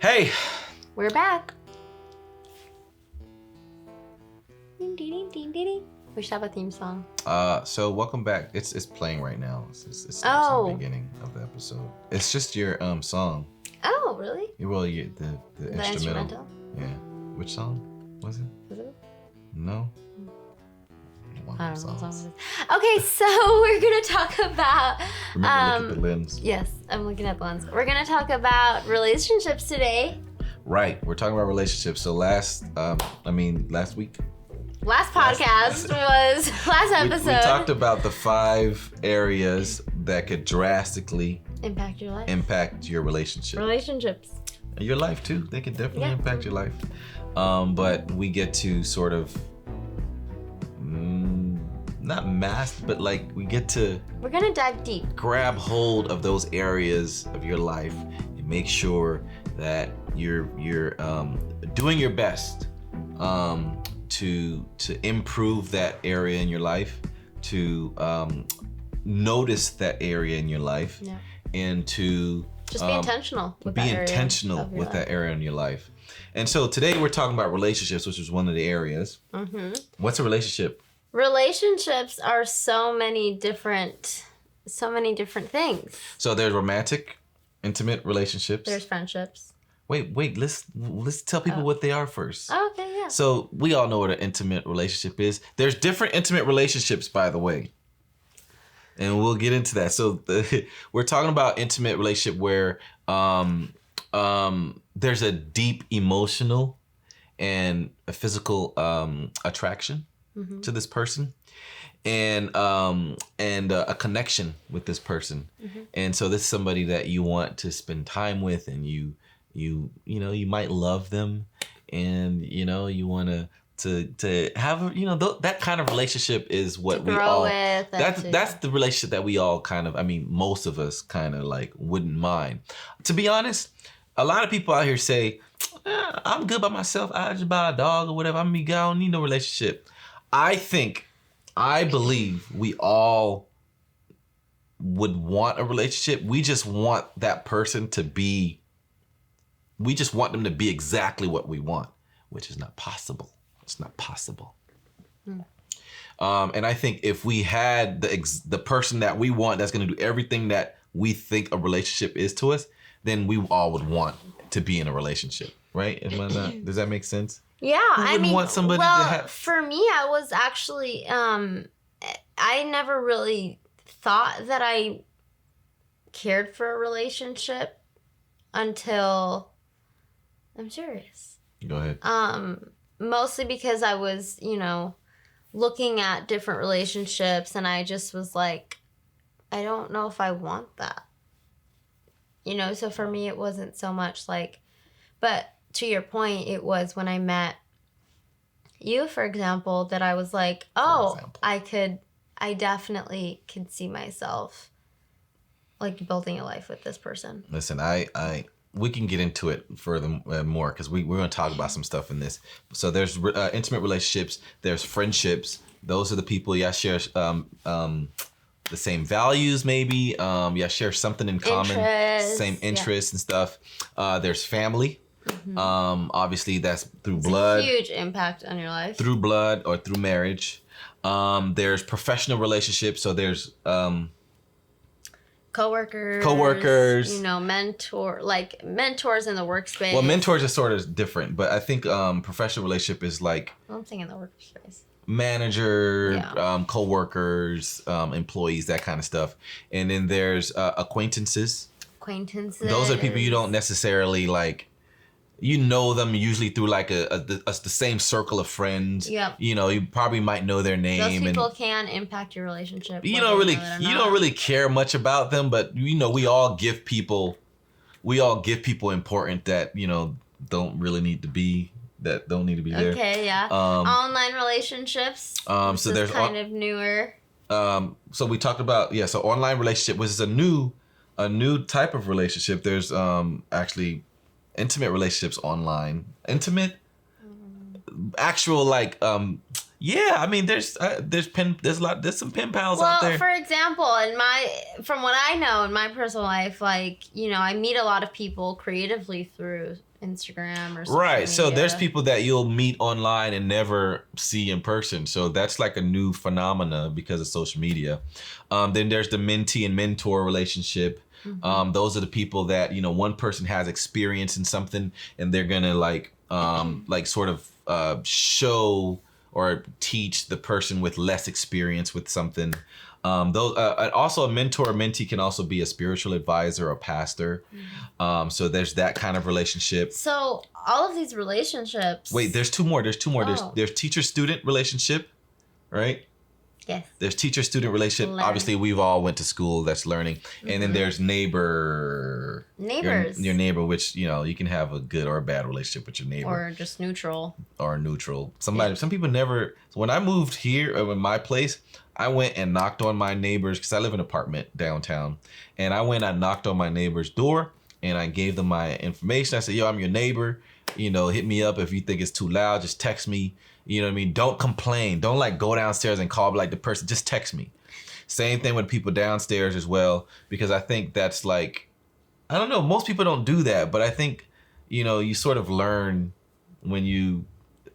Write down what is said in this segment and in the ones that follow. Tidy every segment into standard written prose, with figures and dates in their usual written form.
Hey! We're back. We should have a theme song. So welcome back. It's playing right now. It's in the beginning of the episode. It's just your song. Oh, really? Well, the instrumental. Yeah. Which song was it? Was it? No. I don't know what song it is. Okay, so we're gonna talk about. Remember, look at the lens. Yes, I'm looking at the lens. We're gonna talk about relationships today. Right. We're talking about relationships. So last week. Last podcast was last episode. We talked about the 5 areas that could drastically impact your life. Impact your relationship. Relationships. And your life too. They can definitely impact your life. But we get to sort of not mask, but like we're gonna dive deep. Grab hold of those areas of your life and make sure that you're doing your best to improve that area in your life, to notice that area in your life, and to just be intentional with that area in your life. And so today we're talking about relationships, which is one of the areas. Mm-hmm. What's a relationship? Relationships are so many different things. So there's romantic, intimate relationships. There's friendships. Wait, let's tell people what they are first. Oh, okay, yeah. So we all know what an intimate relationship is. There's different intimate relationships, by the way. And we'll get into that. So we're talking about intimate relationship where there's a deep emotional and a physical attraction to this person, and a connection with this person. Mm-hmm. And so this is somebody that you want to spend time with, and you might love them, and you want to have that kind of relationship is what we all with, that's the relationship that we all kind of, most of us kind of like wouldn't mind. To be honest, a lot of people out here say, I'm good by myself, I just buy a dog or whatever, I don't need no relationship. I believe we all would want a relationship. We just want that person to be, we just want them to be exactly what we want, which is not possible. It's not possible. And I think if we had the person that we want that's going to do everything that we think a relationship is to us, then we all would want to be in a relationship, right? Does that make sense? Yeah, want somebody to have... For me, I was actually, I never really thought that I cared for a relationship until, I'm serious. Go ahead. Mostly because I was, looking at different relationships, and I just was like, I don't know if I want that. So for me, it wasn't so much like, but to your point, it was when I met you, for example, that I was like, I definitely could see myself like building a life with this person. Listen, we can get into it further more because we're going to talk about some stuff in this. So there's intimate relationships, there's friendships. Those are the people share the same values, maybe. Share something in common, same interests and stuff. There's family. Mm-hmm. Obviously, that's through blood. A huge impact on your life. Through blood or through marriage. There's professional relationships. So there's coworkers, mentors in the workspace. Well, mentors are sort of different, but I think professional relationship is like, I'm thinking the workspace. Manager, coworkers, employees, that kind of stuff. And then there's acquaintances. Those are people you don't necessarily like. You know them usually through like the same circle of friends. Yep. You probably might know their name. Those people can impact your relationship. You don't really care much about them, but we all give people important that don't need to be there. Okay, yeah. Online relatiactually. So there's kind of newer. So we talked about so online relationship, which is a new type of relationship. There's actually intimate relationships online. Intimate, actual Yeah, I mean, there's some pen pals out Well, there. for example, from what I know in my personal life, like, you know, I meet a lot of people creatively through Instagram or social Right. media. So there's people that you'll meet online and never see in person. So that's like a new phenomena because of social media. Then there's the mentee and mentor relationship. Those are the people that, you know, one person has experience in something and they're gonna like sort of show or teach the person with less experience with something. Also a mentor or mentee can also be a spiritual advisor or pastor. So there's that kind of relationship. So all of these relationships. Wait, there's two more. Oh. There's teacher-student relationship, right? Yes. There's teacher-student relationship. Learning. Obviously, we've all went to school. That's learning. And then there's neighbors. Your neighbor, which, you know, you can have a good or a bad relationship with your neighbor. Or just neutral. Some people never. When I moved here, in my place, I went and knocked on my neighbors because I live in an apartment downtown, and I knocked on my neighbor's door and I gave them my information. I said, "Yo, I'm your neighbor. You know, hit me up if you think it's too loud. Just text me. You know what I mean? Don't complain. Don't like go downstairs and call like the person. Just text me." Same thing with people downstairs as well, because I think that's like, I don't know. Most people don't do that, but I think, you know, you sort of learn when you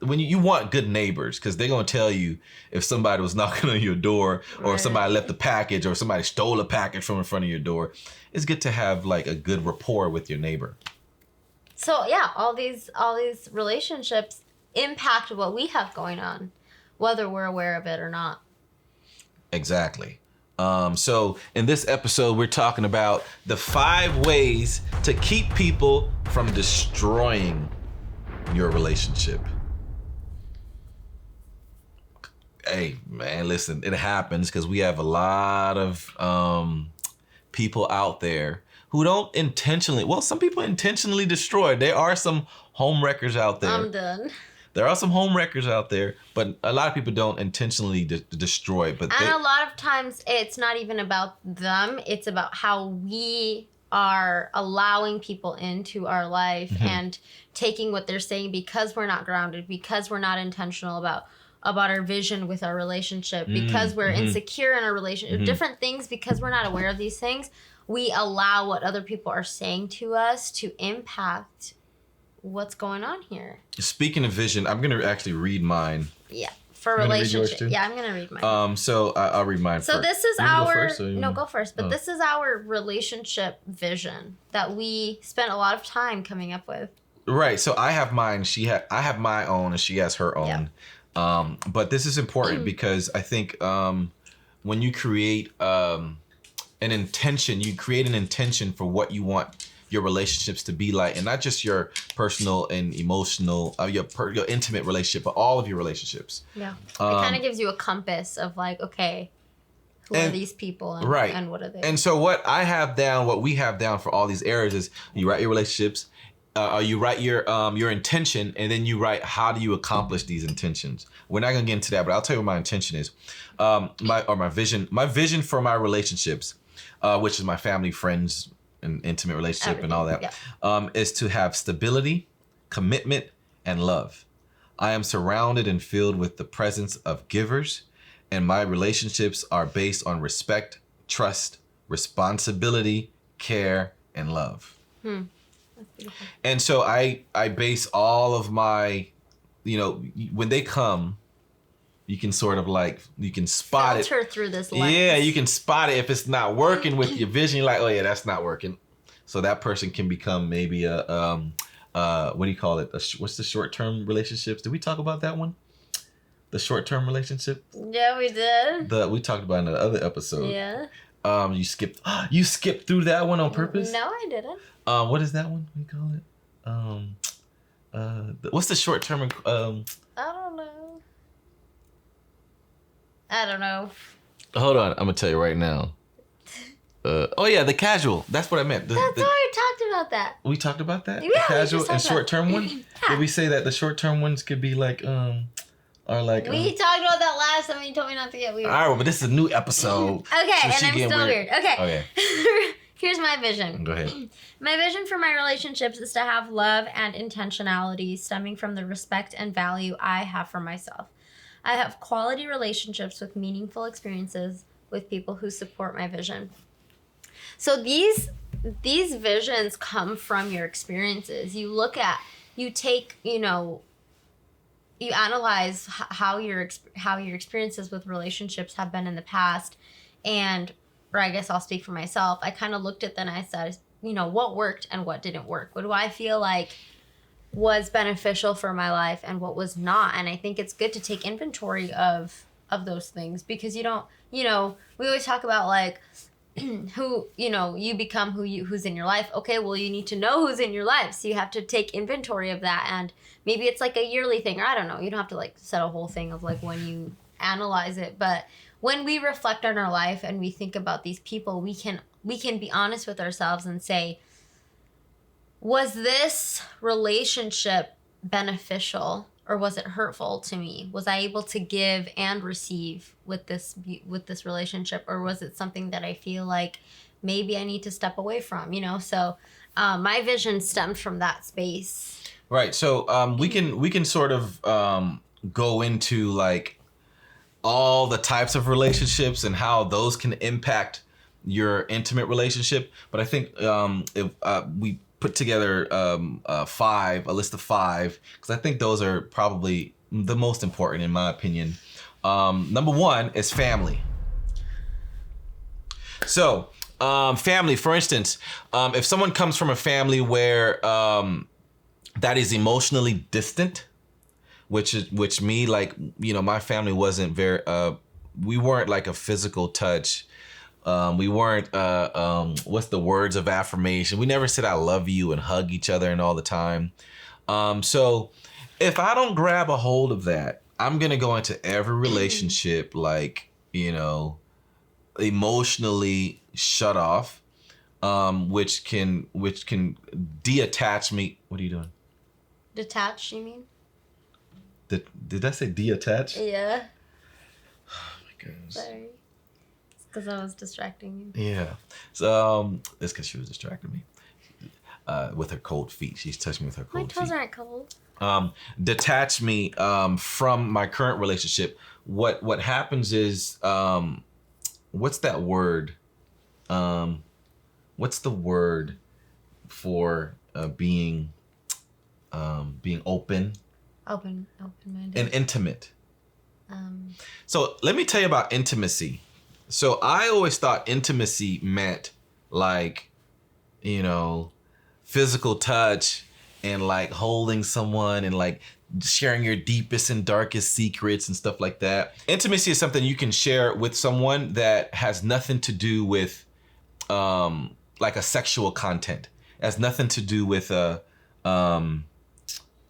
want good neighbors, because they're going to tell you if somebody was knocking on your door or if somebody left a package or somebody stole a package from in front of your door. It's good to have like a good rapport with your neighbor. So yeah, all these relationships impact what we have going on, whether we're aware of it or not. Exactly. So in this episode, we're talking about the 5 ways to keep people from destroying your relationship. Hey, man, listen, it happens because we have a lot of people out there who don't intentionally, well, some people intentionally destroy. There are some home wreckers out there. I'm done. There are some home wreckers out there, but a lot of people don't intentionally destroy. And a lot of times it's not even about them. It's about how we are allowing people into our life and taking what they're saying because we're not grounded, because we're not intentional about our vision with our relationship, because we're insecure in our relationship, different things, because we're not aware of these things. We allow what other people are saying to us to impact what's going on here. Speaking of vision, I'm going to actually read mine. Yeah. For relationship. Yeah, I'm going to read mine. So I'll read mine so first. This is Go first. But this is our relationship vision that we spent a lot of time coming up with. Right. So I have mine. I have my own and she has her own. Yeah. But this is important because I think when you create an intention, you create an intention for what you want your relationships to be like, and not just your personal and emotional, your intimate relationship, but all of your relationships. Yeah, it kind of gives you a compass of like, okay, who are these people, and what are they? And so what we have down for all these areas is you write your relationships, you write your intention, and then you write how do you accomplish these intentions. We're not gonna get into that, but I'll tell you what my intention is, my vision. My vision for my relationships, which is my family, friends, an intimate relationship, everything, and all that, is to have stability, commitment, and love. I am surrounded and filled with the presence of givers, and my relationships are based on respect, trust, responsibility, care, and love. That's beautiful. And so I base all of my, when they come, you can sort of like, you can spot it. Filter through this lens. Yeah, you can spot it if it's not working with your vision. You're like, oh yeah, that's not working. So that person can become maybe a, what do you call it? What's the short-term relationships? Did we talk about that one? The short-term relationship? Yeah, we did. We talked about it in another episode. Yeah. You skipped through that one on purpose? No, I didn't. What is that one? What do you call it? What's the short-term? I don't know. Hold on, I'm gonna tell you right now. The casual. That's what I meant. That's why we talked about that. We talked about that? Yeah, the casual and short-term one? Yeah. Did we say that the short-term ones could be like, are like... We talked about that last time and you told me not to get weird. All right, but this is a new episode. Okay, so and I'm still weird. Okay. Here's my vision. Go ahead. My vision for my relationships is to have love and intentionality stemming from the respect and value I have for myself. I have quality relationships with meaningful experiences with people who support my vision. So these visions come from your experiences. You take, you analyze how your experiences with relationships have been in the past, or I guess I'll speak for myself. I kind of looked at them and I said, what worked and what didn't work. What do I feel like was beneficial for my life and what was not? And I think it's good to take inventory of those things, because you don't, we always talk about like who, you become who's in your life. Okay, well, you need to know who's in your life. So you have to take inventory of that. And maybe it's like a yearly thing, or I don't know. You don't have to like set a whole thing of like when you analyze it. But when we reflect on our life and we think about these people, we can be honest with ourselves and say, was this relationship beneficial or was it hurtful to me? Was I able to give and receive with this relationship, or was it something that I feel like maybe I need to step away from? So my vision stemmed from that space. Right. So we can sort of go into like all the types of relationships and how those can impact your intimate relationship. But I think if we put together a list of 5, because I think those are probably the most important in my opinion. Number 1 is family. So family, for instance, if someone comes from a family where that is emotionally distant, which me, like, my family wasn't very, we weren't like a physical touch. We weren't, what's the words of affirmation? We never said I love you and hug each other and all the time. So if I don't grab a hold of that, I'm going to go into every relationship like, emotionally shut off, which can detach me. What are you doing? Detach, you mean? Did I say detach? Yeah. Oh my goodness. Sorry. It's because I was distracting you. Yeah. So it's because she was distracting me with her cold feet. She's touched me with her cold feet. My toes aren't cold. Detach me from my current relationship. What happens is, what's that word? What's the word for being open? Open-minded. And intimate. So let me tell you about intimacy. So I always thought intimacy meant like, physical touch and like holding someone and like sharing your deepest and darkest secrets and stuff like that. Intimacy is something you can share with someone that has nothing to do with like a sexual content. It has nothing to do with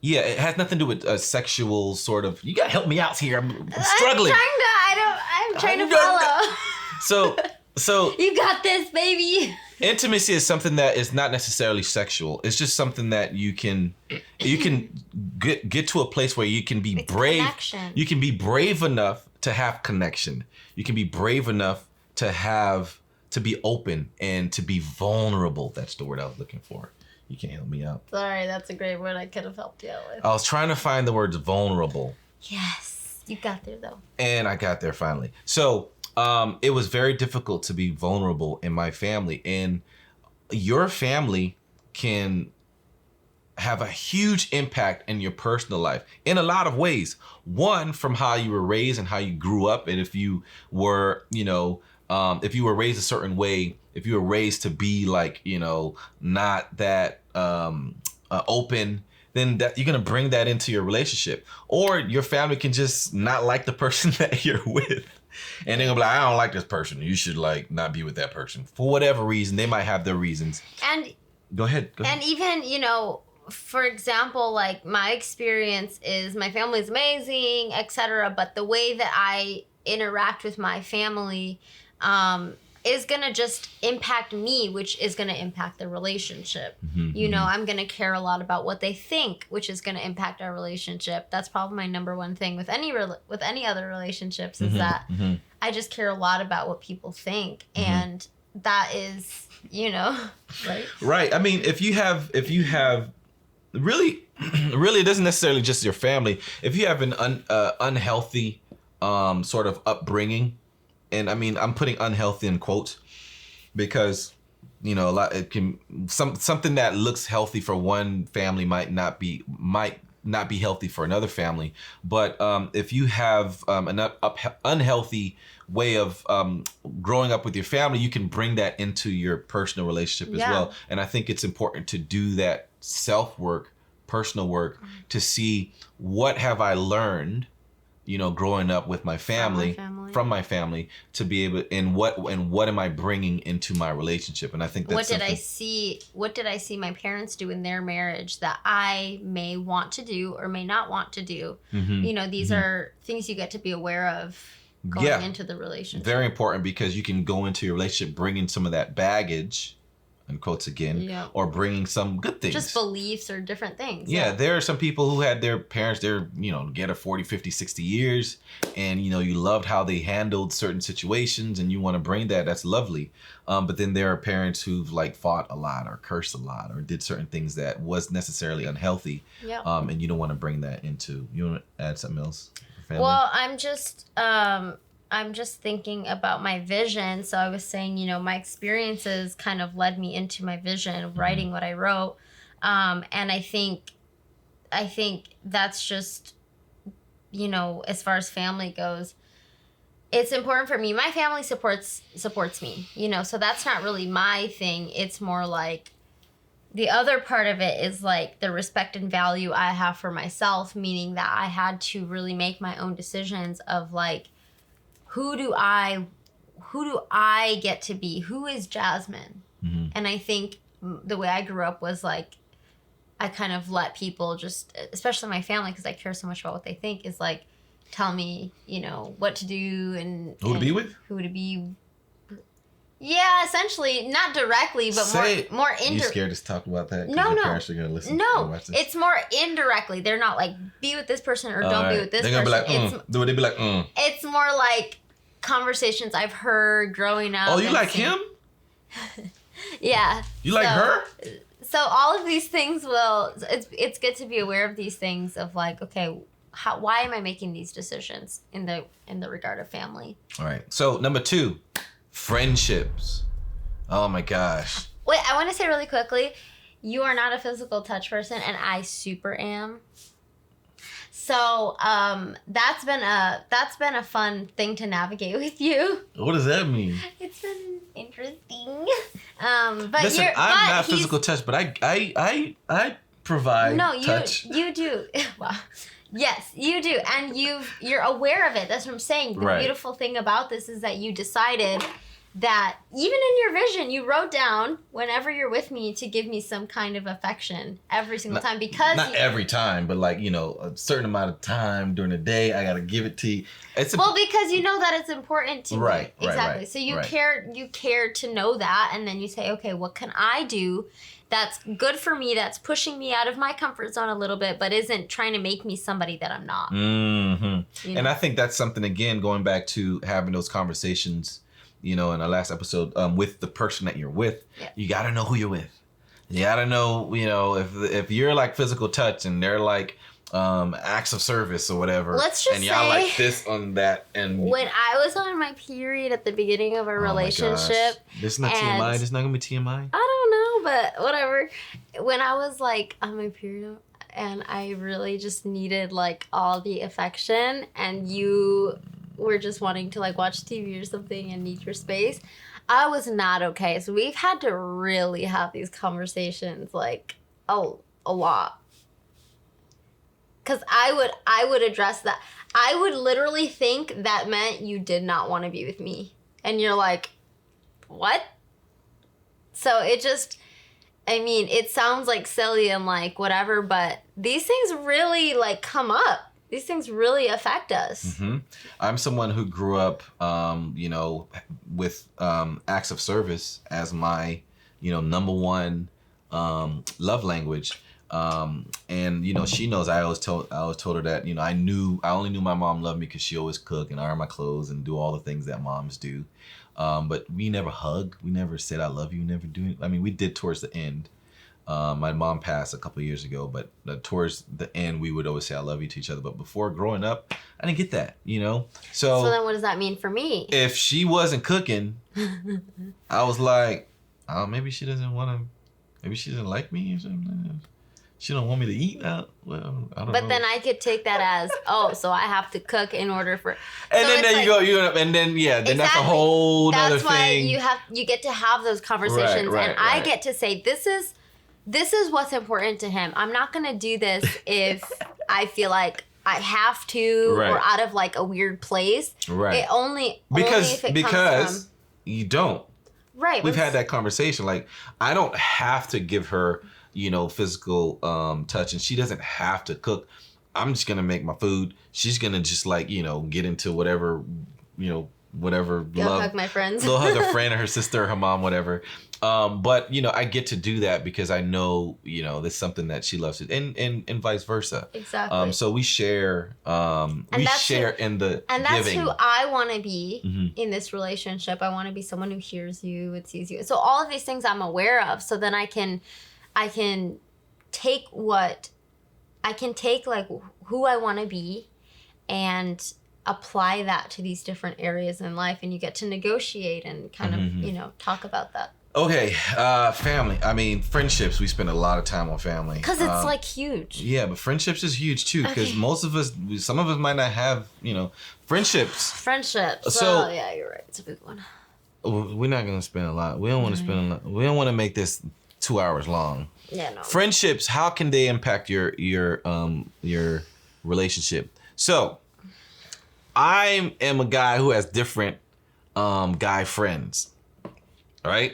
it has nothing to do with a sexual sort of. You gotta help me out here. I'm struggling. I'm trying to follow. So you got this, baby. Intimacy is something that is not necessarily sexual. It's just something that you can get to a place where you can be brave. Connection. You can be brave enough to have connection. You can be brave enough to be open and to be vulnerable. That's the word I was looking for. You can't help me out. Sorry, that's a great word. I could have helped you out with. I was trying to find the words vulnerable. Yes, you got there though. And I got there finally. So it was very difficult to be vulnerable in my family. And your family can have a huge impact in your personal life in a lot of ways. One, from how you were raised and how you grew up. And if you were, if you were raised a certain way, if you were raised to be like, not that open, then that you're going to bring that into your relationship. Or your family can just not like the person that you're with. And they're going to be like, I don't like this person. You should like not be with that person. For whatever reason, they might have their reasons. And Go ahead. And even, for example, like my experience is my family's amazing, etc. But the way that I interact with my family is going to just impact me, which is going to impact the relationship. Mm-hmm, I'm going to care a lot about what they think, which is going to impact our relationship. That's probably my number one thing with any other relationships is that I just care a lot about what people think. Mm-hmm. And that is, right? Right. I mean, if you have really, it doesn't necessarily just your family. If you have an unhealthy sort of upbringing, and I mean I'm putting unhealthy in quotes because a lot it can something that looks healthy for one family might not be healthy for another family. But if you have an unhealthy way of growing up with your family, you can bring that into your personal relationship as well. And I think it's important to do that self-work, personal work, to see what have I learned, growing up with my family, from my family, to be able, and what am I bringing into my relationship? And I think that's what did I see my parents do in their marriage that I may want to do or may not want to do? These are things you get to be aware of going into the relationship. Very important, because you can go into your relationship bringing some of that baggage, in quotes again, or bringing some good things. Just beliefs or different things. Yeah, there are some people who had their parents there, together 40, 50, 60 years, and, you loved how they handled certain situations, and you want to bring that. That's lovely. But then there are parents who've fought a lot or cursed a lot or did certain things that was necessarily unhealthy. And you don't want to bring that into, you want to add something else? Well, I'm just thinking about my vision. So I was saying, my experiences kind of led me into my vision of writing what I wrote. And I think that's just, as far as family goes, it's important for me. My family supports me, so that's not really my thing. It's more like the other part of it is the respect and value I have for myself, meaning that I had to really make my own decisions of who do I get to be? Who is Jasmine? And I think the way I grew up was I kind of let people just, especially my family, because I care so much about what they think, is tell me, what to do and who to be with? Who to be. Yeah, essentially, not directly, but more indirectly. You scared to talk about that? No. Parents are gonna listen. No, it's more indirectly. They're not be with this person or don't be with this person. They're gonna be They'd be like, It's more conversations I've heard growing up. Oh, you like him? Yeah. You like her? So all of these things it's good to be aware of these things of okay, why am I making these decisions in the regard of family? All right. So number 2, friendships. Oh my gosh. Wait, I want to say really quickly, you are not a physical touch person, and I super am. So that's been a fun thing to navigate with you. What does that mean? It's been interesting. But listen, I'm not physical touch, but I provide touch. No, you do. Wow. Yes, you do, and you're aware of it. That's what I'm saying. The beautiful thing about this is that you decided that even in your vision, you wrote down whenever you're with me to give me some kind of affection every single time, because not every time, but a certain amount of time during the day, I gotta give it to you. Because you know that it's important to me. Exactly. Right, so you care to know that, and then you say, okay, what can I do that's good for me, that's pushing me out of my comfort zone a little bit, but isn't trying to make me somebody that I'm not. And I think that's something, again, going back to having those conversations, in our last episode, with the person that you're with. You got to know who you're with. You got to know, if you're physical touch and they're acts of service or whatever. Let's just and y'all say, this on that. And when I was on my period at the beginning of our relationship. This is not TMI. This is not going to be TMI. I don't know, but whatever. When I was on my period and I really just needed all the affection, and you were just wanting to watch TV or something and need your space, I was not okay. So we've had to really have these conversations a lot. Because I would address that. I would literally think that meant you did not want to be with me. And you're like, what? So it just, it sounds silly and whatever, but these things really come up. These things really affect us. I'm someone who grew up, with acts of service as my, number one love language. And she knows I always told her that, I only knew my mom loved me because she always cook and iron my clothes and do all the things that moms do. But we never hugged. We never said I love you. We never do it. We did towards the end. My mom passed a couple of years ago, but towards the end, we would always say "I love you" to each other. But before growing up, I didn't get that, you know. So then, what does that mean for me? If she wasn't cooking, I was like, oh, maybe she doesn't want to. Maybe she doesn't like me or something. She don't want me to eat now. Well, I don't know. But then I could take that as, so I have to cook in order for. And then there you go, and then then that's a whole other thing. That's why you get to have those conversations, and I get to say this is what's important to him. I'm not gonna do this if I feel like I have to or out of like a weird place. Right. It only because if it comes from, you don't. Right. We've had that conversation. Like, I don't have to give her, physical touch, and she doesn't have to cook. I'm just gonna make my food. She's gonna just like, get into whatever, whatever. Go hug my friends. Go hug a friend or her sister or her mom, whatever. But I get to do that because I know, that's something that she loves, and vice versa. Exactly. So we share. We share in the and that's giving. who I want to be in this relationship. I want to be someone who hears you and sees you. So all of these things I'm aware of. So then I can take like who I want to be, and apply that to these different areas in life, and you get to negotiate and kind of talk about that. Okay, family. I mean, friendships. We spend a lot of time on family because it's like huge. Yeah, but friendships is huge too. Because some of us might not have, friendships. Friendships. So yeah, you're right. It's a big one. We're not gonna spend a lot. We don't want to spend a lot. We don't want to make this 2 hours long. Yeah, no. Friendships. How can they impact your relationship? So, I am a guy who has different guy friends. Right?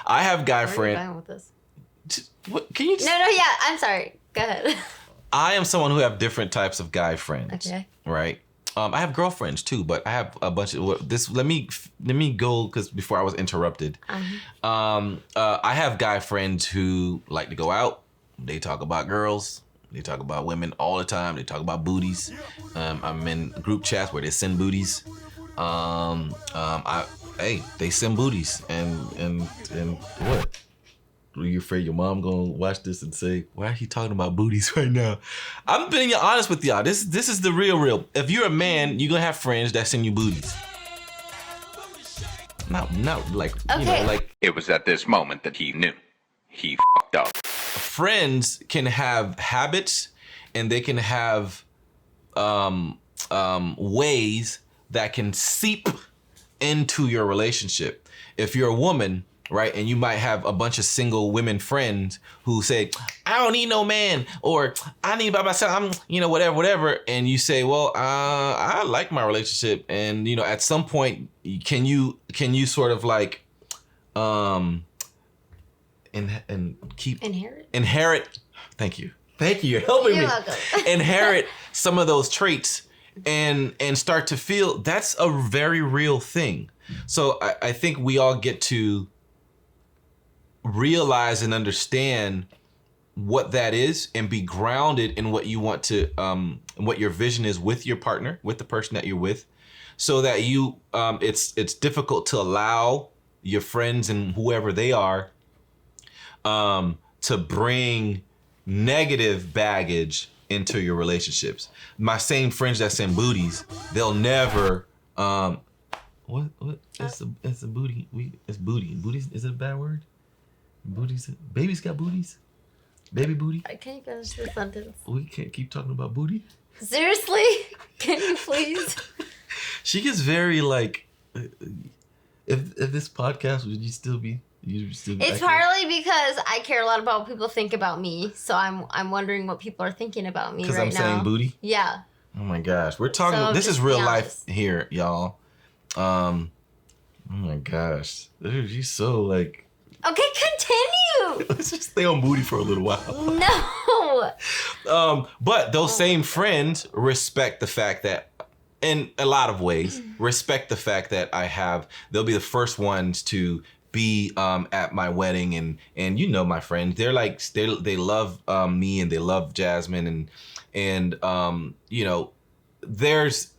I have guy friends. Where are you going with this? What, can you just... No, yeah. I'm sorry. Go ahead. I am someone who have different types of guy friends. Okay. Right? I have girlfriends too, but I have a bunch of this. Let me go, because before I was interrupted. I have guy friends who like to go out. They talk about girls. They talk about women all the time. They talk about booties. I'm in group chats where they send booties. They send booties, and what? Are you afraid your mom gonna watch this and say, why are he talking about booties right now? I'm being honest with y'all. This is the real. If you're a man, you're gonna have friends that send you booties. Not like, like. It was at this moment that he knew. He fucked up. Friends can have habits, and they can have ways that can seep into your relationship. If you're a woman, right, and you might have a bunch of single women friends who say, I don't need no man, or I need by myself, I'm, whatever. And you say, well, I like my relationship. And, at some point, can you sort of like, inherit. Thank you. You're helping me. You're welcome. Inherit some of those traits and start to feel that's a very real thing. So I think we all get to realize and understand what that is, and be grounded in what you want to, what your vision is with your partner, with the person that you're with, so that you, it's difficult to allow your friends and whoever they are, to bring negative baggage into your relationships. My same friends that send booties, they'll never, what? It's a booty. It's booty. Booties, is it a bad word? Booties, babies got booties? Baby booty? I can't finish the sentence. We can't keep talking about booty? Seriously? Can you please? She gets very like, if this podcast, would you still be? It's partly because I care a lot about what people think about me, so I'm wondering what people are thinking about me right now. Because I'm saying booty? Yeah. Oh my gosh, we're talking. So this is real life here, y'all. Oh my gosh, dude, you're so like. Okay, continue. Let's just stay on booty for a little while. No. But those same friends respect the fact that, in a lot of ways, respect the fact that they'll be the first ones to be at my wedding, and my friends, they're like, they love me, and they love Jasmine, and there's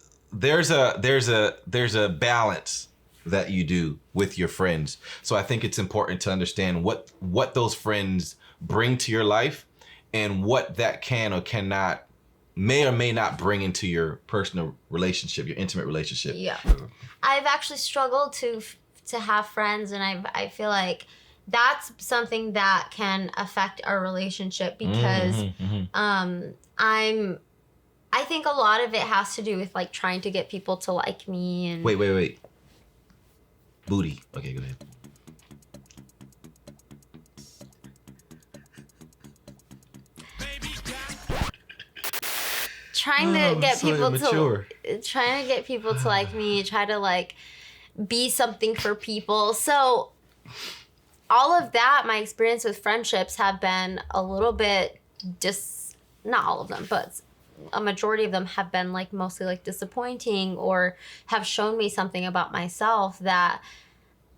a balance that you do with your friends. So I think it's important to understand what those friends bring to your life and what that can or cannot, may or may not bring into your personal relationship, your intimate relationship. Yeah. I've actually struggled to have friends, and I feel like that's something that can affect our relationship because I think a lot of it has to do with like trying to get people to like me and Wait. Booty. Okay, go ahead. trying to get people immature. trying to get people to like me, try to like be something for people. So all of that, my experience with friendships have been a little bit not all of them, but a majority of them have been like mostly like disappointing or have shown me something about myself that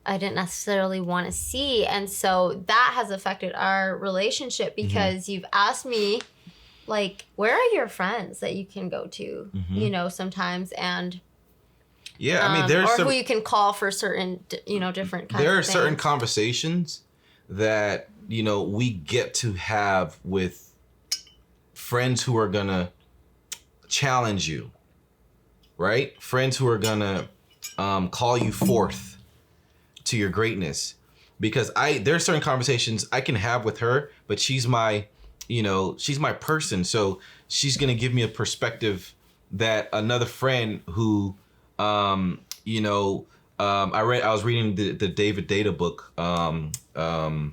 I didn't necessarily want to see. And so that has affected our relationship because you've asked me, like, where are your friends that you can go to, you know, sometimes, and yeah, I mean, there's or who you can call for certain, you know, different kinds of things. There are certain conversations that, you know, we get to have with friends who are gonna challenge you, right? Friends who are gonna call you forth to your greatness. Because there are certain conversations I can have with her, but she's my person. So she's gonna give me a perspective that another friend who, I was reading the David Data book, The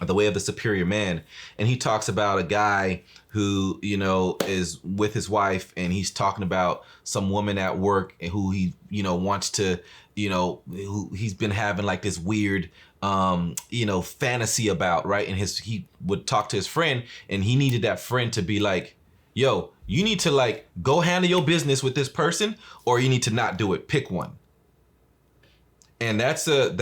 Way of the Superior Man, and he talks about a guy who, you know, is with his wife, and he's talking about some woman at work who he, you know, wants to, you know, who he's been having like this weird, fantasy about, right? And he would talk to his friend, and he needed that friend to be like, yo, you need to like go handle your business with this person, or you need to not do it. Pick one. And that's a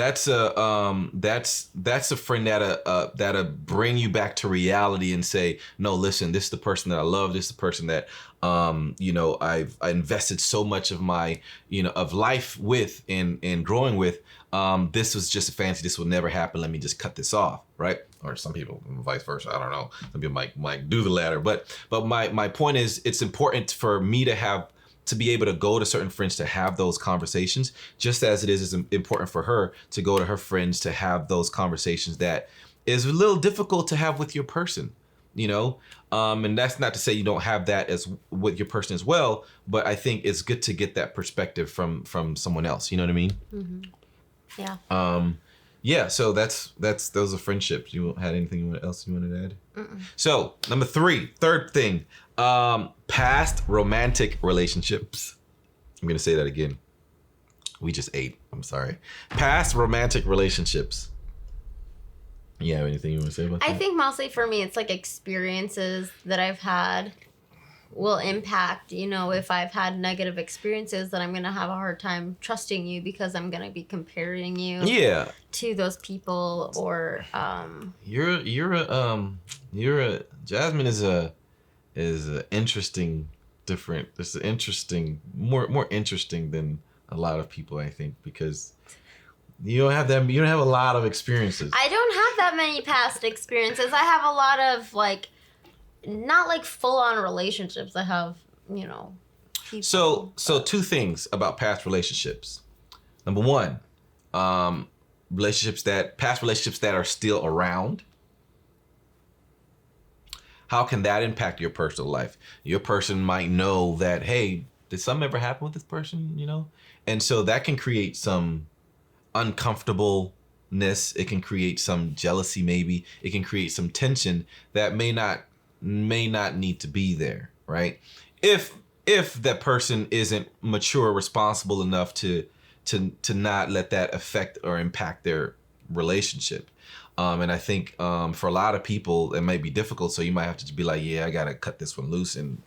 friend that'll bring you back to reality and say, no, listen, this is the person that I love. This is the person that I invested so much of my of life with and growing with. This was just a fantasy. This will never happen. Let me just cut this off, right? Or some people, vice versa. I don't know. Some people might do the latter. But my point is, it's important for me to be able to go to certain friends to have those conversations, just as it is important for her to go to her friends to have those conversations that is a little difficult to have with your person, you know? And that's not to say you don't have that as with your person as well, but I think it's good to get that perspective from someone else. You know what I mean? Mm-hmm. Yeah. Yeah, so those are friendships. You had anything else you wanted to add? Mm-mm. So, number 3, third thing, past romantic relationships. I'm going to say that again. We just ate. I'm sorry. Past romantic relationships. You have anything you want to say about that? I think mostly for me, it's like experiences that I've had will impact, if I've had negative experiences, then I'm going to have a hard time trusting you because I'm going to be comparing you to those people, or Jasmine is a interesting, different. It's interesting, more interesting than a lot of people, I think, because you don't have a lot of experiences. I don't have that many past experiences. I have a lot of not like full-on relationships. I have, people. So 2 things about past relationships. Number 1, past relationships that are still around. How can that impact your personal life? Your person might know that, hey, did something ever happen with this person, And so that can create some uncomfortableness. It can create some jealousy, maybe. It can create some tension that may not need to be there, right? If that person isn't mature, responsible enough to not let that affect or impact their relationship. And I think for a lot of people, it might be difficult. So you might have to be like, yeah, I got to cut this one loose. And,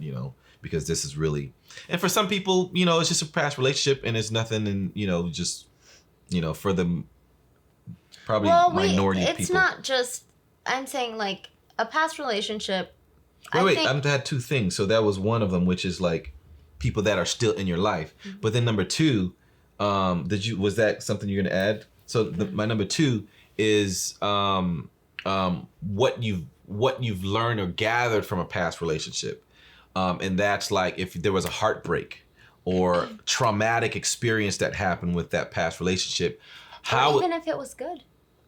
because this is really, and for some people, it's just a past relationship and it's nothing. And, for the probably minority of people. It's not just, I'm saying like a past relationship. Wait, I've had 2 things. So that was one of them, which is like people that are still in your life. Mm-hmm. But then number 2, Was that something you're gonna add? So my number 2 is what you've learned or gathered from a past relationship, and that's like if there was a heartbreak or traumatic experience that happened with that past relationship. Or even if it was good,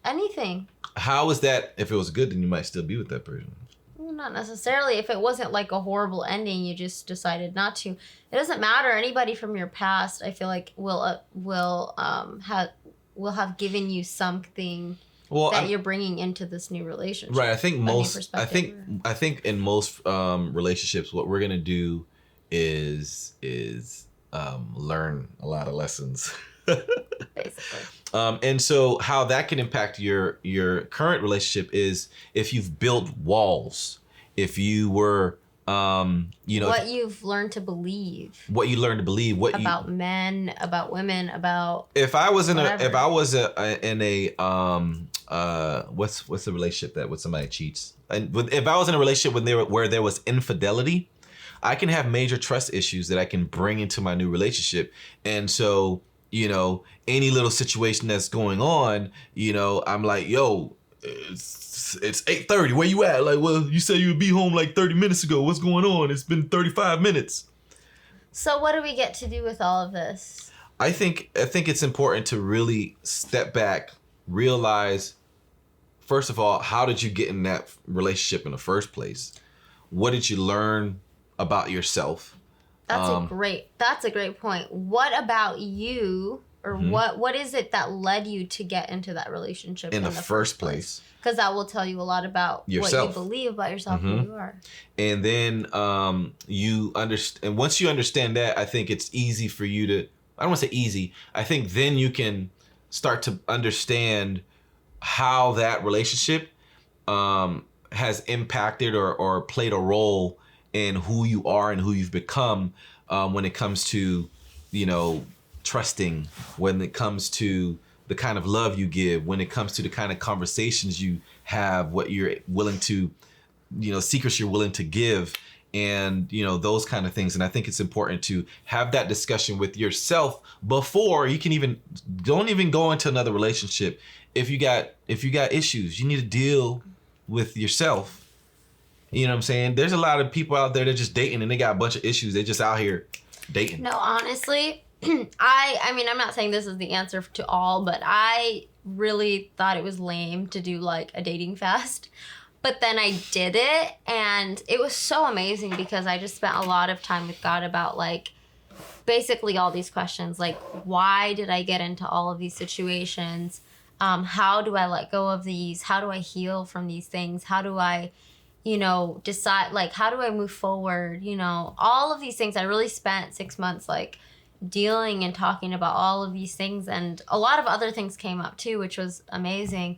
anything. How is that? If it was good, then you might still be with that person. Well, not necessarily. If it wasn't like a horrible ending, you just decided not to. It doesn't matter. Anybody from your past, I feel like will have given you something that you're bringing into this new relationship. Right. I think in most relationships, what we're gonna do is learn a lot of lessons. Basically. And so how that can impact your current relationship is if you've built walls, if you were, what you've learned to believe. What you learned to believe. About men, about women, about. If I was in whatever. what's the relationship that when somebody cheats? And if I was in a relationship where there was infidelity, I can have major trust issues that I can bring into my new relationship, and so. Any little situation that's going on, I'm like, yo, it's 8:30. Where you at? Like, well, you said you would be home like 30 minutes ago. What's going on? It's been 35 minutes. So what do we get to do with all of this? I think it's important to really step back, realize, first of all, how did you get in that relationship in the first place? What did you learn about yourself? That's a great point. What about you, or what is it that led you to get into that relationship in the first place? Because that will tell you a lot about yourself. What you believe about yourself, who you are. And then you understand. And once you understand that, I think it's easy for you to. I don't want to say easy. I think then you can start to understand how that relationship has impacted or played a role in who you are and who you've become when it comes to, trusting, when it comes to the kind of love you give, when it comes to the kind of conversations you have, what you're willing to, secrets you're willing to give, and, those kind of things. And I think it's important to have that discussion with yourself before you can don't even go into another relationship. If you got issues, you need to deal with yourself. You know what I'm saying? There's a lot of people out there that just dating and they got a bunch of issues. They're just out here dating. No, honestly, I mean, I'm not saying this is the answer to all, but I really thought it was lame to do like a dating fast. But then I did it, and it was so amazing because I just spent a lot of time with God about like basically all these questions, like why did I get into all of these situations? How do I let go of these? How do I heal from these things? How do I decide, like, how do I move forward? All of these things. I really spent 6 months, like, dealing and talking about all of these things. And a lot of other things came up, too, which was amazing.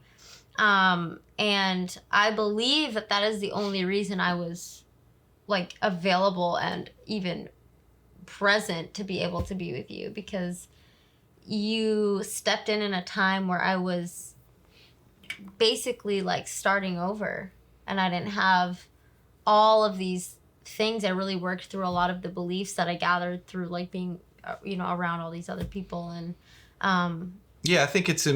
And I believe that is the only reason I was, like, available and even present to be able to be with you. Because you stepped in a time where I was basically, like, starting over. And I didn't have all of these things. I really worked through a lot of the beliefs that I gathered through like being, around all these other people. And I think it's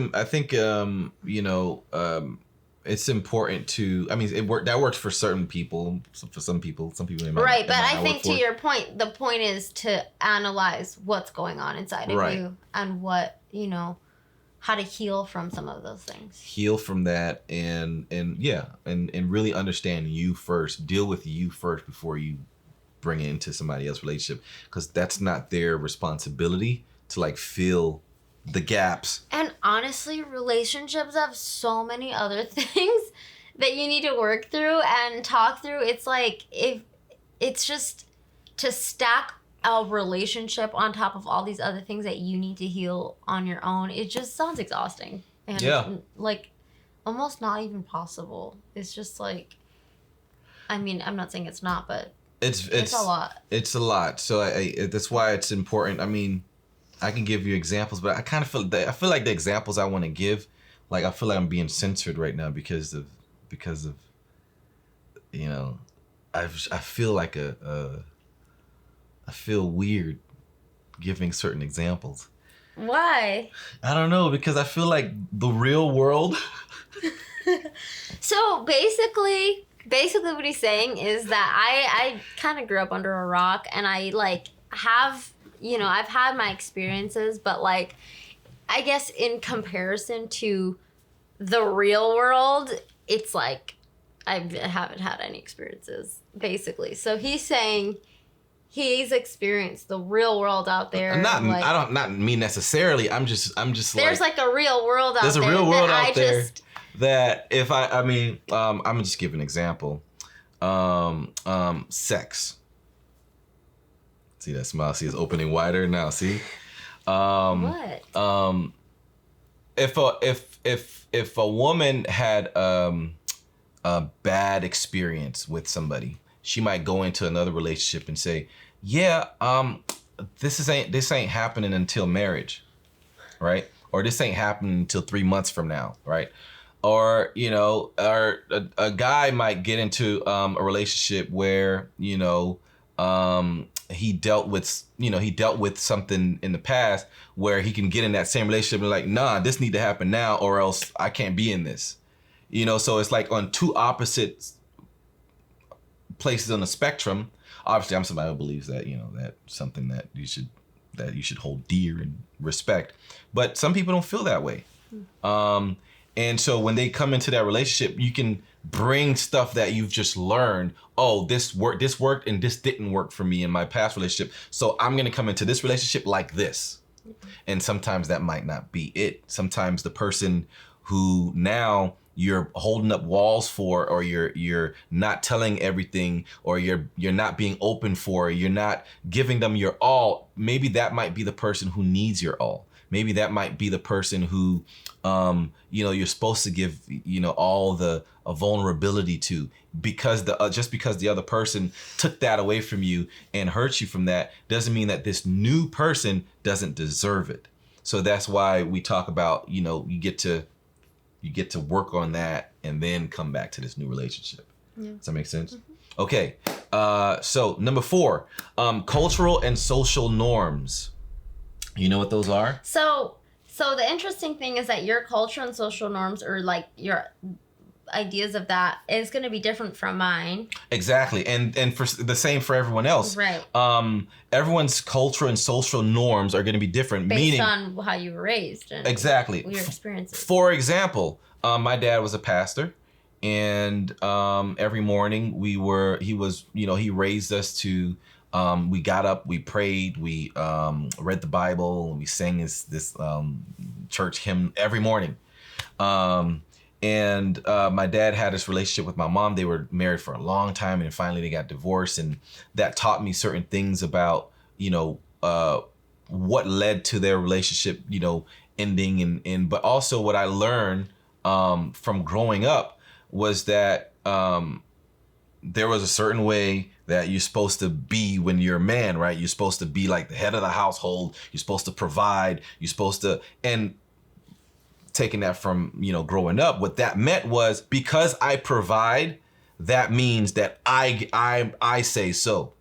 important to. I mean, that works for certain people. For some people, may not. Right, but I think to your point, the point is to analyze what's going on inside of you and what how to heal from some of those things. Heal from that and really understand you first. Deal with you first before you bring it into somebody else's relationship, because that's not their responsibility to like fill the gaps. And honestly, relationships have so many other things that you need to work through and talk through. It's like if it's just to stack a relationship on top of all these other things that you need to heal on your own, it just sounds exhausting and like almost not even possible. It's just like, I mean, I'm not saying it's not, but it's a lot. It's a lot. So that's why it's important. I mean, I can give you examples, but I kind of feel like the examples I want to give, like I feel like I'm being censored right now because of I feel like I feel weird giving certain examples. Why? I don't know, because I feel like the real world. So basically what he's saying is that I kind of grew up under a rock, and I like have, you know, I've had my experiences, but like I guess in comparison to the real world, it's like I haven't had any experiences basically. So he's saying he's experienced the real world out there. Not like, I don't not me necessarily. I'm just there's like a real world out there. There's a real world out there just, that if I mean, I'm gonna just give an example. Sex. See that smile? See it's opening wider now. See. What? If a woman had a bad experience with somebody, she might go into another relationship and say, "Yeah, this ain't happening until marriage, right? Or this ain't happening until 3 months from now, right?" Or, you know, or a guy might get into a relationship where, you know, he dealt with something in the past where he can get in that same relationship and like, nah, this need to happen now or else I can't be in this. You know, so it's like on two opposite places on the spectrum. Obviously, I'm somebody who believes that, you know, that's something that you should hold dear and respect. But some people don't feel that way. And so when they come into that relationship, you can bring stuff that you've just learned. Oh, this worked and this didn't work for me in my past relationship. So I'm going to come into this relationship like this. And sometimes that might not be it. Sometimes the person who now you're holding up walls for, or you're not telling everything, or you're not being open for, you're not giving them your all. Maybe that might be the person who needs your all. Maybe that might be the person who, you know, you're supposed to give, you know, all the vulnerability to, because just because the other person took that away from you and hurt you from that doesn't mean that this new person doesn't deserve it. So that's why we talk about, you know, you get to work on that and then come back to this new relationship. Yeah. Does that make sense? Mm-hmm. Okay. So number 4, cultural and social norms. You know what those are? So the interesting thing is that your culture and social norms, or like your ideas of that, is going to be different from mine. Exactly. And for the same for everyone else. Right. Everyone's culture and social norms are going to be different. Based on how you were raised. And exactly. Your experiences. For example, my dad was a pastor, and every morning he raised us to, we got up, we prayed, we read the Bible, and we sang this church hymn every morning. And my dad had this relationship with my mom. They were married for a long time, and finally they got divorced. And that taught me certain things about, you know, what led to their relationship, you know, ending. But also what I learned from growing up was that there was a certain way that you're supposed to be when you're a man, right? You're supposed to be like the head of the household. You're supposed to provide. You're supposed to, and taking that from, you know, growing up, what that meant was, because I provide, that means that I say so.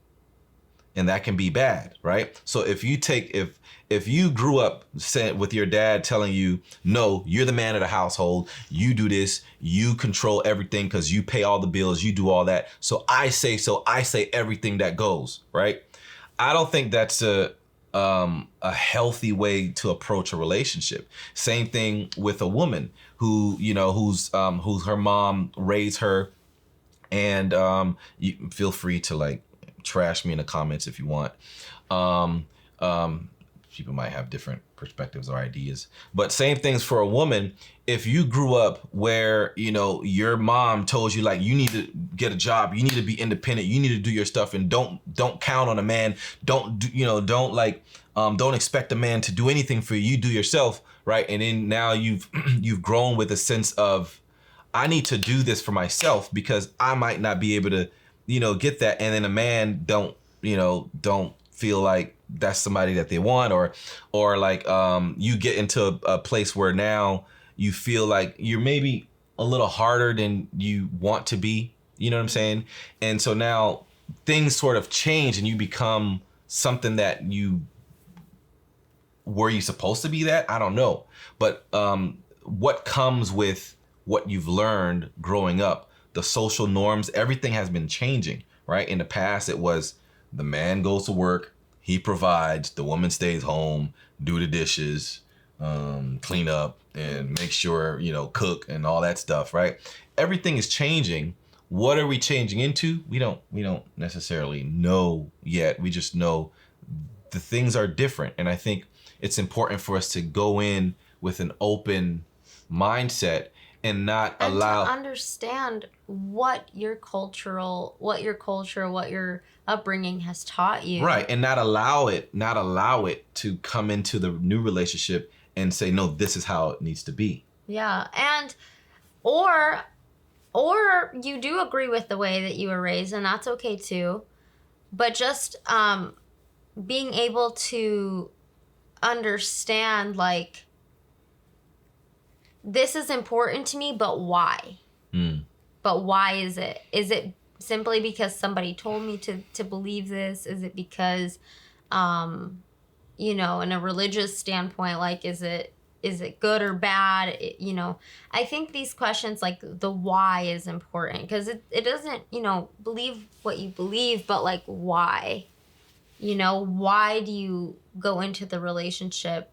And that can be bad, right? So if you grew up with your dad telling you, no, you're the man of the household, you do this, you control everything because you pay all the bills, you do all that. So I say everything that goes, right? I don't think that's a healthy way to approach a relationship. Same thing with a woman who, you know, who's her mom raised her, and you feel free to like trash me in the comments if you want. People might have different perspectives or ideas, but same things for a woman. If you grew up where, you know, your mom told you like, you need to get a job, you need to be independent, you need to do your stuff, and don't count on a man, don't expect a man to do anything for you, you do yourself, right? And then now you've grown with a sense of, I need to do this for myself because I might not be able to, you know, get that. And then a man don't feel like that's somebody that they want, or like you get into a place where now you feel like you're maybe a little harder than you want to be, you know what I'm saying? And so now things sort of change and you become something that you were you supposed to be that? I don't know. But what comes with what you've learned growing up, the social norms, everything has been changing, right? In the past, it was the man goes to work, he provides, the woman stays home, do the dishes, clean up, and make sure, cook and all that stuff, right? Everything is changing. What are we changing into? We don't necessarily know yet. We just know the things are different. And I think it's important for us to go in with an open mindset and not allow to understand what your upbringing has taught you. Right. And not allow it to come into the new relationship and say, no, this is how it needs to be. Yeah. And or you do agree with the way that you were raised, and that's okay too. But just being able to understand, like, this is important to me, but why? But why is it? Is it simply because somebody told me to believe this? Is it because, in a religious standpoint, like, is it good or bad? I think these questions, like the why, is important, because it doesn't, believe what you believe, but like, why? Why do you go into the relationship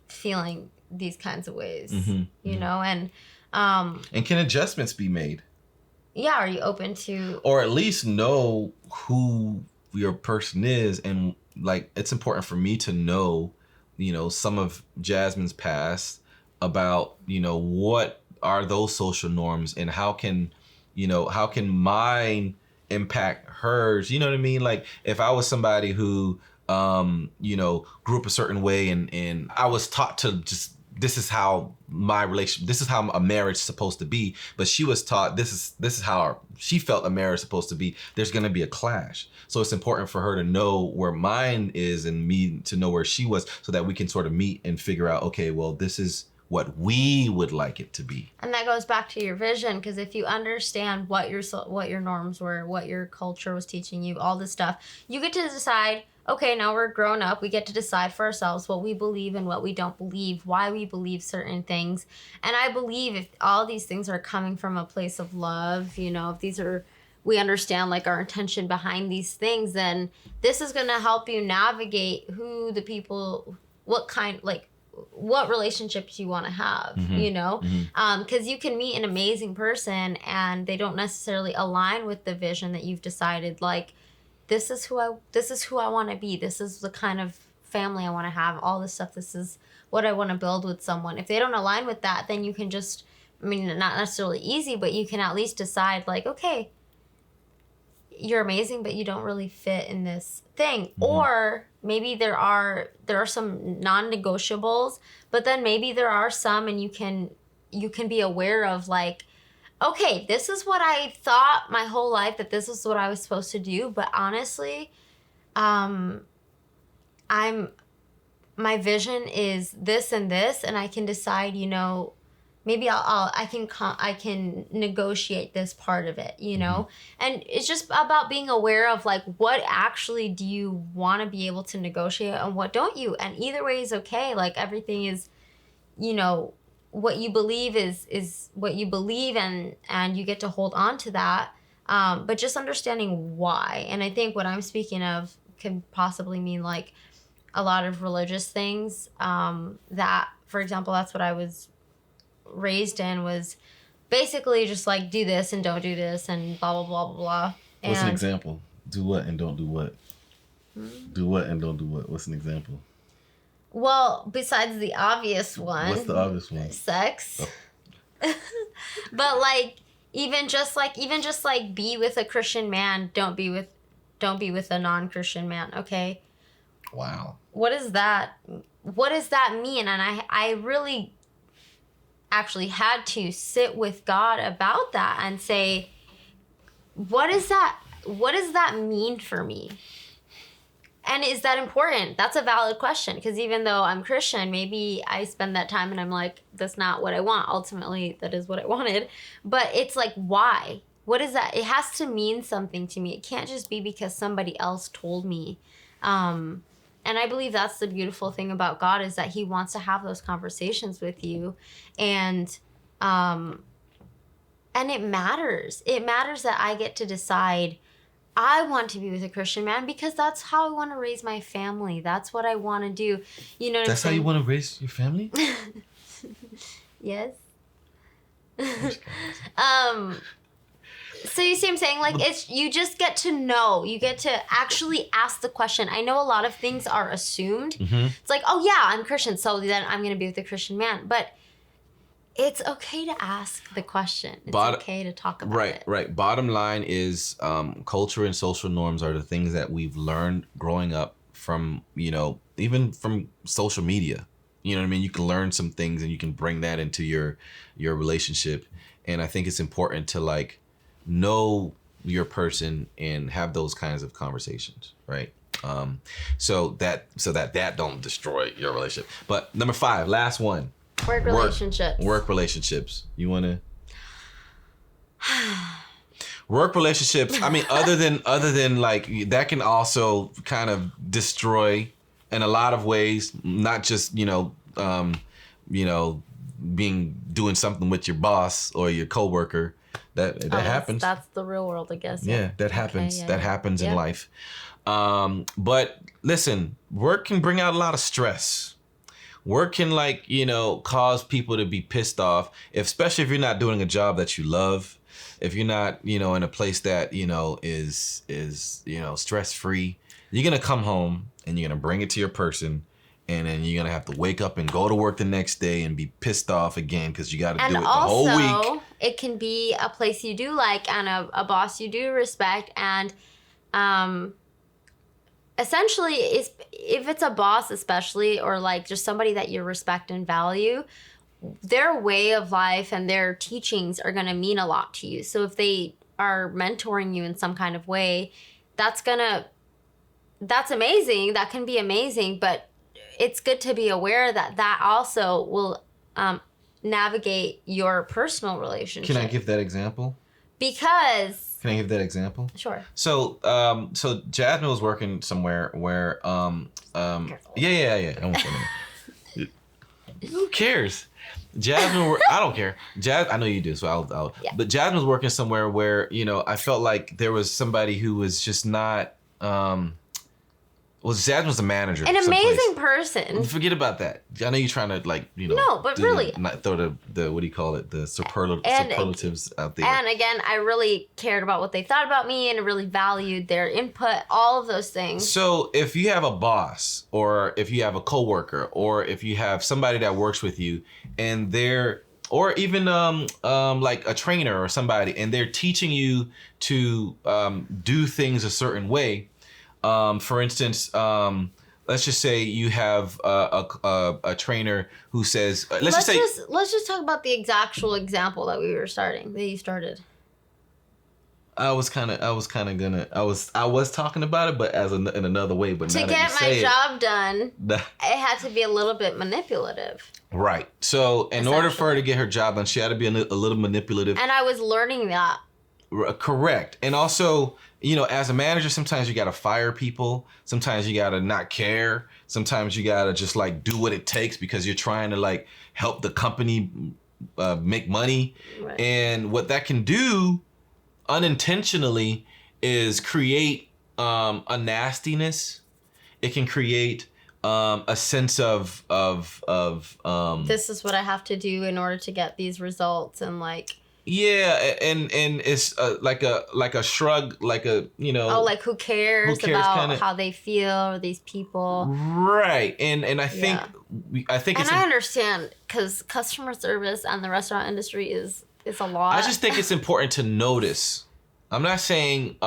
feeling these kinds of ways? And can adjustments be made? Yeah, are you open to, or at least know who your person is? And like, it's important for me to know, some of Jasmine's past, about, what are those social norms, and how can mine impact hers? You know what I mean? Like, if I was somebody who, grew up a certain way, and I was taught to just, this is how a marriage is supposed to be, but she was taught this is how she felt a marriage is supposed to be, there's going to be a clash. So it's important for her to know where mine is, and me to know where she was, so that we can sort of meet and figure out, okay, well, this is what we would like it to be. And that goes back to your vision, because if you understand what your norms were, what your culture was teaching you, all this stuff, you get to decide, okay, now we're grown up, we get to decide for ourselves what we believe and what we don't believe, why we believe certain things. And I believe if all these things are coming from a place of love, if we understand, like, our intention behind these things, then this is going to help you navigate what relationships you want to have, because you can meet an amazing person and they don't necessarily align with the vision that you've decided, like, this is who I want to be. This is the kind of family I want to have. All this stuff. This is what I want to build with someone. If they don't align with that, then you can just, not necessarily easy, but you can at least decide, like, okay, you're amazing, but you don't really fit in this thing. Or maybe there are some non-negotiables, but then maybe there are some, and you can be aware of, like, okay, this is what I thought my whole life, that this is what I was supposed to do. But honestly, my vision is this and this, and I can decide, maybe I can negotiate this part of it, And it's just about being aware of, like, what actually do you want to be able to negotiate and what don't you? And either way is okay. Like, everything is, what you believe is what you believe, and you get to hold on to that. But just understanding why. And I think what I'm speaking of can possibly mean, like, a lot of religious things, that, for example, that's what I was raised in, was basically just like, do this and don't do this and blah, blah, blah, blah, blah. What's an example? Do what and don't do what? Do what and don't do what? What's an example? Well, besides the obvious one. What's the obvious one? Sex. Oh. But, like, even just be with a Christian man, don't be with a non-Christian man, okay? Wow. What does that mean? And I really actually had to sit with God about that and say, what does that mean for me? And is that important? That's a valid question, because even though I'm Christian, maybe I spend that time and I'm like, that's not what I want. Ultimately, that is what I wanted. But it's like, why? What is that? It has to mean something to me. It can't just be because somebody else told me. And I believe that's the beautiful thing about God, is that he wants to have those conversations with you. And it matters. It matters that I get to decide I want to be with a Christian man because that's how I want to raise my family. That's what I want to do. You know what I'm saying? That's how you want to raise your family? Yes. So you see what I'm saying? Like, it's, you just get to know. You get to actually ask the question. I know a lot of things are assumed. Mm-hmm. It's like, oh yeah, I'm Christian, so then I'm going to be with a Christian man. But it's okay to ask the question. It's okay to talk about it. Right. Bottom line is culture and social norms are the things that we've learned growing up from, even from social media. You know what I mean? You can learn some things and you can bring that into your relationship. And I think it's important to like know your person and have those kinds of conversations, right? So that don't destroy your relationship. But number 5, last one. Work relationships. Work relationships. You want to? Work relationships. I mean, other than like that can also kind of destroy in a lot of ways. Not just doing something with your boss or your coworker. That happens. That's the real world, I guess. Yeah, that happens. Okay, that happens in life. But listen, work can bring out a lot of stress. Work can cause people to be pissed off, especially if you're not doing a job that you love, if you're not, in a place that, is stress free. You're going to come home and you're going to bring it to your person, and then you're going to have to wake up and go to work the next day and be pissed off again because you got to do it the whole week. And also, it can be a place you do like and a boss you do respect, and essentially, if it's a boss especially, or like just somebody that you respect and value, their way of life and their teachings are going to mean a lot to you. So if they are mentoring you in some kind of way, that's amazing. That can be amazing, but it's good to be aware that also will navigate your personal relationship. Can I give that example? Because... Can I give that example? Sure. So Jasmine was working somewhere where yeah. I won't say anything. Who cares? Jasmine, I don't care. I know you do, so I'll. Yeah. But Jasmine was working somewhere where I felt like there was somebody who was just not. Jasmine was a manager. An amazing person. Forget about that. I know you're trying to No, but really. Throw the what do you call it? The superlatives out there. And again, I really cared about what they thought about me and really valued their input, all of those things. So if you have a boss, or if you have a coworker, or if you have somebody that works with you, and or even like a trainer or somebody, and they're teaching you to do things a certain way. For instance, let's just say you have a trainer who says, let's just talk about the actual example that you started. I was talking about it, but in another way. But to get my job done, it had to be a little bit manipulative. Right. So in order for her to get her job done, she had to be a little manipulative. And I was learning that. Correct. And also, as a manager, sometimes you got to fire people. Sometimes you got to not care. Sometimes you got to just do what it takes because you're trying to help the company make money. Right. And what that can do unintentionally is create a nastiness. It can create a sense of this is what I have to do in order to get these results, and yeah, and it's like a shrug, who cares about kinda, how they feel, or these people, right? And I think I understand, because customer service and the restaurant industry is a lot. I just think it's important to notice. I'm not saying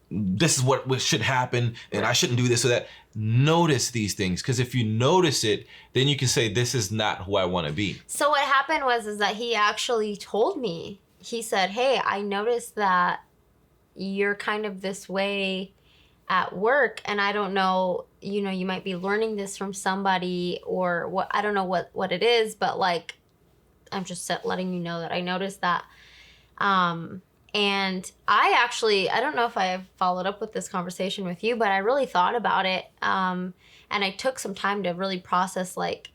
this is what should happen, and I shouldn't do this or that. Notice these things, because if you notice it, then you can say, this is not who I want to be. So what happened is that he actually told me. He said, hey, I noticed that you're kind of this way at work, and I don't know, you might be learning this from somebody, or what, I don't know what it is, but I'm just letting you know that I noticed that And I don't know if I have followed up with this conversation with you, but I really thought about it. And I took some time to really process, like,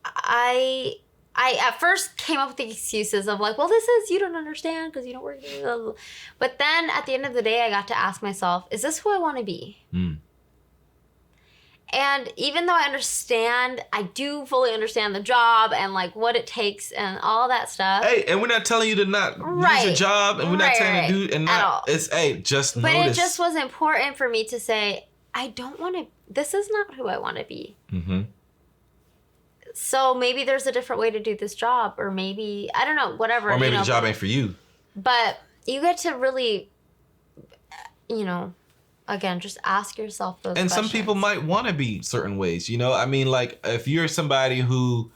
I at first came up with the excuses of like, well, you don't understand because you don't work. But then at the end of the day, I got to ask myself, is this who I want to be? And even though I do fully understand the job and like what it takes and all that stuff. Hey, and we're not telling you to not use your job, and we're not telling you to do and not. At all. It's just notice. But it just was important for me to say, I don't want to. This is not who I want to be. So maybe there's a different way to do this job, or maybe I don't know, whatever. Or maybe the job ain't for you. But you get to really, again, just ask yourself those questions. And some people might want to be certain ways, I mean, like if you're somebody who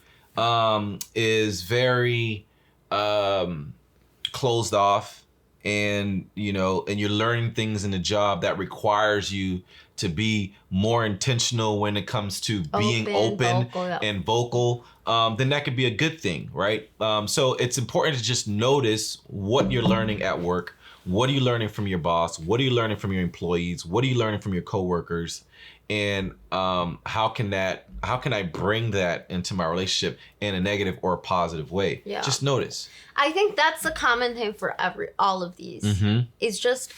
is very closed off and, and you're learning things in the job that requires you to be more intentional when it comes to being open and vocal, then that could be a good thing, right? So it's important to just notice what you're learning at work. What are you learning from your boss? What are you learning from your employees? What are you learning from your coworkers? And how can I bring that into my relationship in a negative or a positive way? Yeah. Just notice. I think that's the common thing for all of these is just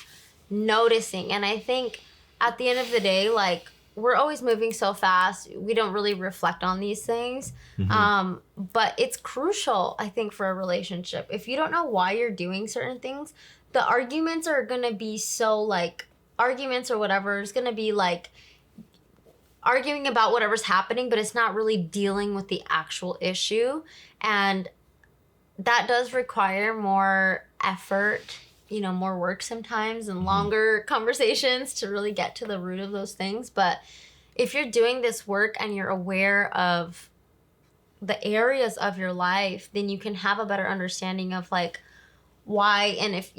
noticing. And I think at the end of the day, like, we're always moving so fast. We don't really reflect on these things. But it's crucial, I think, for a relationship. If you don't know why you're doing certain things, the arguments are going to be so, like, arguments or whatever is going to be, like, arguing about whatever's happening, but it's not really dealing with the actual issue. And that does require more effort, more work sometimes and longer conversations to really get to the root of those things. But if you're doing this work and you're aware of the areas of your life, then you can have a better understanding of, like, why, and if,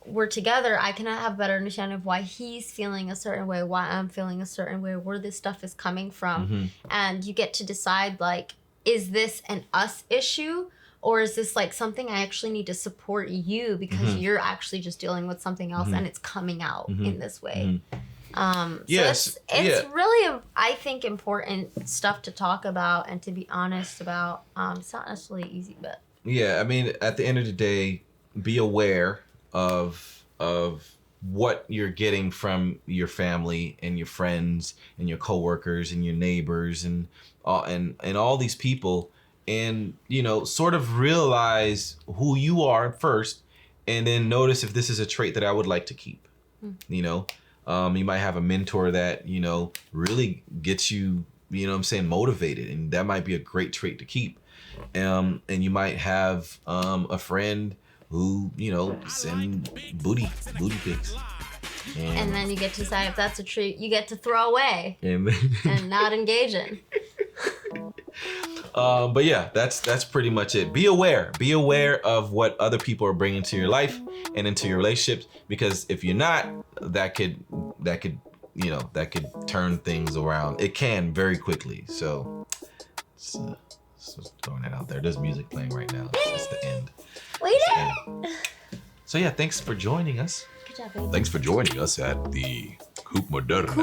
we're together, I can have a better understanding of why he's feeling a certain way, why I'm feeling a certain way, where this stuff is coming from. And you get to decide, like, is this an us issue? Or is this, like, something I actually need to support you because you're actually just dealing with something else and it's coming out in this way? Yes. So it's really, I think, important stuff to talk about and to be honest about. It's not necessarily easy, but. Yeah, I mean, at the end of the day, be aware of what you're getting from your family and your friends and your coworkers and your neighbors and all these people, and sort of realize who you are first, and then notice if this is a trait that I would like to keep. You might have a mentor that really gets you motivated, and that might be a great trait to keep. And you might have a friend who send booty pics, and then you get to decide if that's a treat you get to throw away and not engage in. But yeah, that's pretty much it. Be aware of what other people are bringing to your life and into your relationships, because if you're not, that could turn things around. It can very quickly. So throwing that out there. There's music playing right now. It's the end. So yeah, thanks for joining us. Good job, baby. Thanks for joining us at the Koup Moderna.